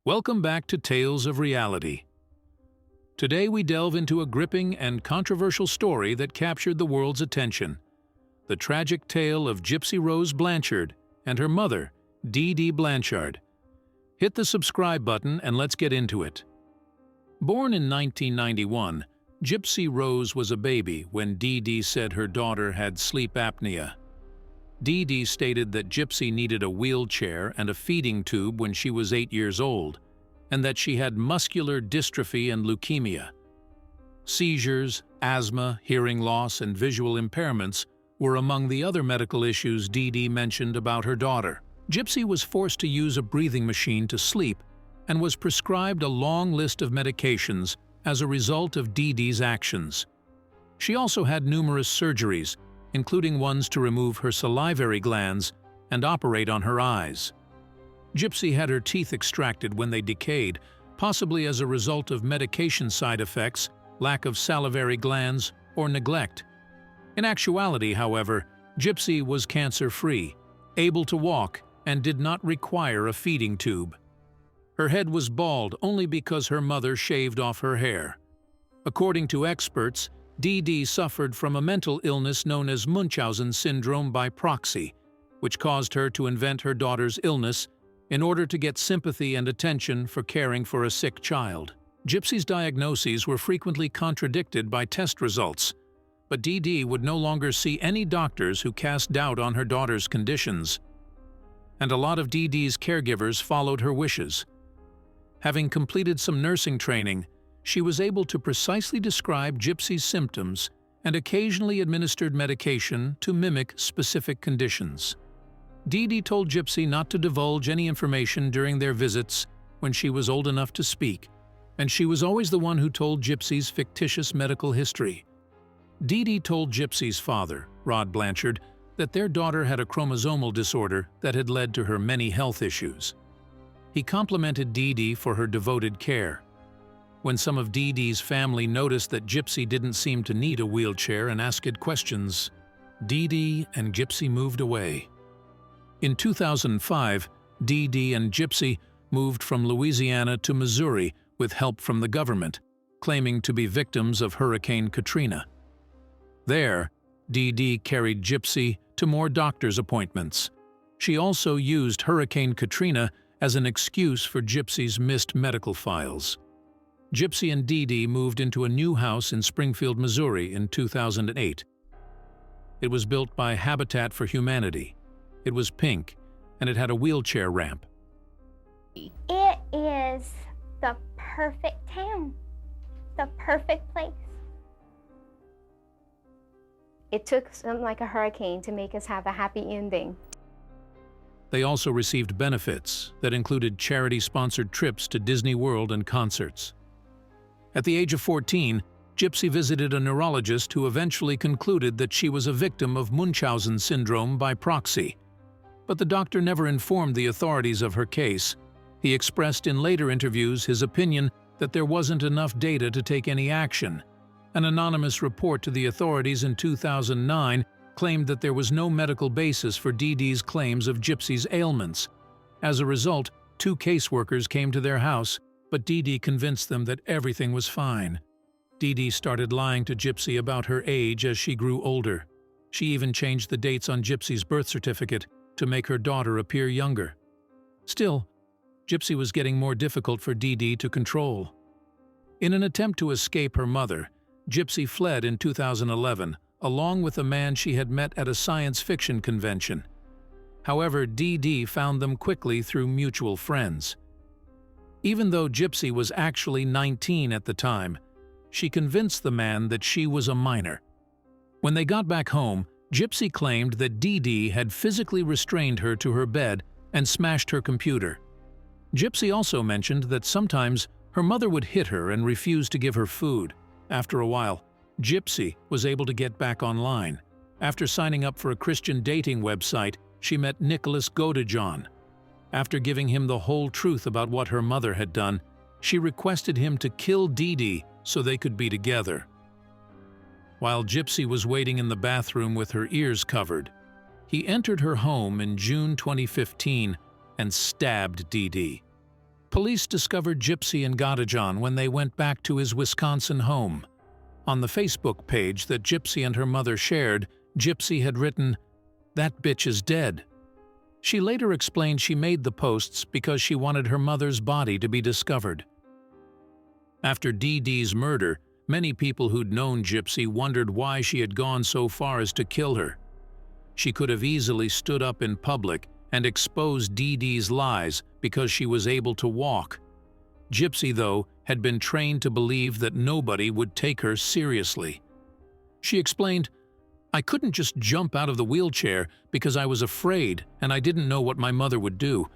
Welcome back to Tales of Reality. Today we delve into a gripping and controversial story that captured the world's attention. The tragic tale of Gypsy Rose Blanchard and her mother, Dee Dee Blanchard. Hit the subscribe button and let's get into it. Born in 1991, Gypsy Rose was a baby when Dee Dee said her daughter had sleep apnea. Dee Dee stated that Gypsy needed a wheelchair and a feeding tube when she was 8 years old, and that she had muscular dystrophy and leukemia. Seizures, asthma, hearing loss, and visual impairments were among the other medical issues Dee Dee mentioned about her daughter. Gypsy was forced to use a breathing machine to sleep and was prescribed a long list of medications as a result of Dee Dee's actions. She also had numerous surgeries, including ones to remove her salivary glands and operate on her eyes. Gypsy had her teeth extracted when they decayed, possibly as a result of medication side effects, lack of salivary glands, or neglect. In actuality, however, Gypsy was cancer-free, able to walk, and did not require a feeding tube. Her head was bald only because her mother shaved off her hair. According to experts, Dee Dee suffered from a mental illness known as Munchausen syndrome by proxy, which caused her to invent her daughter's illness in order to get sympathy and attention for caring for a sick child. Gypsy's diagnoses were frequently contradicted by test results, but Dee Dee would no longer see any doctors who cast doubt on her daughter's conditions. And a lot of Dee Dee's caregivers followed her wishes. Having completed some nursing training, she was able to precisely describe Gypsy's symptoms and occasionally administered medication to mimic specific conditions. Dee Dee told Gypsy not to divulge any information during their visits when she was old enough to speak, and she was always the one who told Gypsy's fictitious medical history. Dee Dee told Gypsy's father, Rod Blanchard, that their daughter had a chromosomal disorder that had led to her many health issues. He complimented Dee Dee for her devoted care. When some of Dee Dee's family noticed that Gypsy didn't seem to need a wheelchair and asked questions, Dee Dee and Gypsy moved away. In 2005, Dee Dee and Gypsy moved from Louisiana to Missouri with help from the government, claiming to be victims of Hurricane Katrina. There, Dee Dee carried Gypsy to more doctor's appointments. She also used Hurricane Katrina as an excuse for Gypsy's missed medical files. Gypsy and Dee Dee moved into a new house in Springfield, Missouri in 2008. It was built by Habitat for Humanity. It was pink, and it had a wheelchair ramp. It is the perfect town, the perfect place. It took something like a hurricane to make us have a happy ending. They also received benefits that included charity-sponsored trips to Disney World and concerts. At the age of 14, Gypsy visited a neurologist who eventually concluded that she was a victim of Munchausen syndrome by proxy. But the doctor never informed the authorities of her case. He expressed in later interviews his opinion that there wasn't enough data to take any action. An anonymous report to the authorities in 2009 claimed that there was no medical basis for Dee Dee's claims of Gypsy's ailments. As a result, 2 caseworkers came to their house, but Dee Dee convinced them that everything was fine. Dee Dee started lying to Gypsy about her age as she grew older. She even changed the dates on Gypsy's birth certificate to make her daughter appear younger. Still, Gypsy was getting more difficult for Dee Dee to control. In an attempt to escape her mother, Gypsy fled in 2011, along with a man she had met at a science fiction convention. However, Dee Dee found them quickly through mutual friends. Even though Gypsy was actually 19 at the time, she convinced the man that she was a minor. When they got back home, Gypsy claimed that Dee Dee had physically restrained her to her bed and smashed her computer. Gypsy also mentioned that sometimes her mother would hit her and refuse to give her food. After a while, Gypsy was able to get back online. After signing up for a Christian dating website, she met Nicholas Godejohn. After giving him the whole truth about what her mother had done, she requested him to kill Dee Dee so they could be together. While Gypsy was waiting in the bathroom with her ears covered, he entered her home in June 2015 and stabbed Dee Dee. Police discovered Gypsy and Godejohn when they went back to his Wisconsin home. On the Facebook page that Gypsy and her mother shared, Gypsy had written, "That bitch is dead." She later explained she made the posts because she wanted her mother's body to be discovered. After Dee Dee's murder, many people who'd known Gypsy wondered why she had gone so far as to kill her. She could have easily stood up in public and exposed Dee Dee's lies because she was able to walk. Gypsy, though, had been trained to believe that nobody would take her seriously. She explained, "I couldn't just jump out of the wheelchair because I was afraid and I didn't know what my mother would do.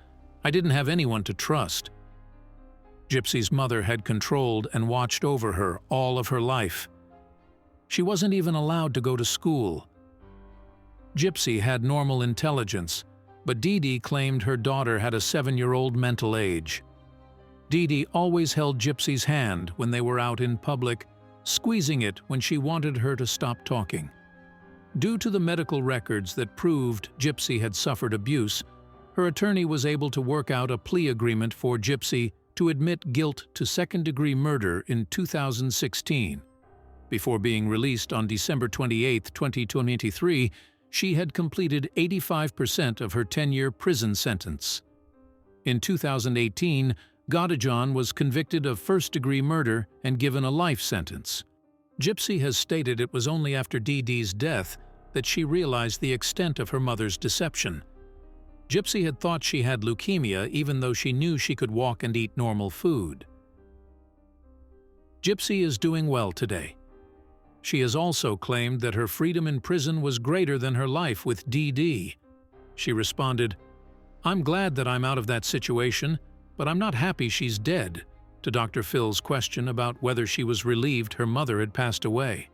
I didn't have anyone to trust." Gypsy's mother had controlled and watched over her all of her life. She wasn't even allowed to go to school. Gypsy had normal intelligence, but Dee Dee claimed her daughter had a 7-year-old mental age. Dee Dee always held Gypsy's hand when they were out in public, squeezing it when she wanted her to stop talking. Due to the medical records that proved Gypsy had suffered abuse, her attorney was able to work out a plea agreement for Gypsy to admit guilt to second-degree murder in 2016. Before being released on December 28, 2023, she had completed 85% of her 10-year prison sentence. In 2018, Godejohn was convicted of first-degree murder and given a life sentence. Gypsy has stated it was only after Dee Dee's death that she realized the extent of her mother's deception. Gypsy had thought she had leukemia even though she knew she could walk and eat normal food. Gypsy is doing well today. She has also claimed that her freedom in prison was greater than her life with Dee Dee. She responded, "I'm glad that I'm out of that situation, but I'm not happy she's dead," to Dr. Phil's question about whether she was relieved her mother had passed away.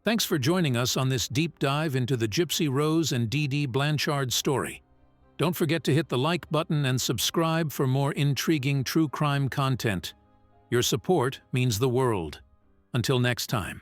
Thanks for joining us on this deep dive into the Gypsy Rose and Dee Dee Blanchard story. Don't forget to hit the like button and subscribe for more intriguing true crime content. Your support means the world. Until next time.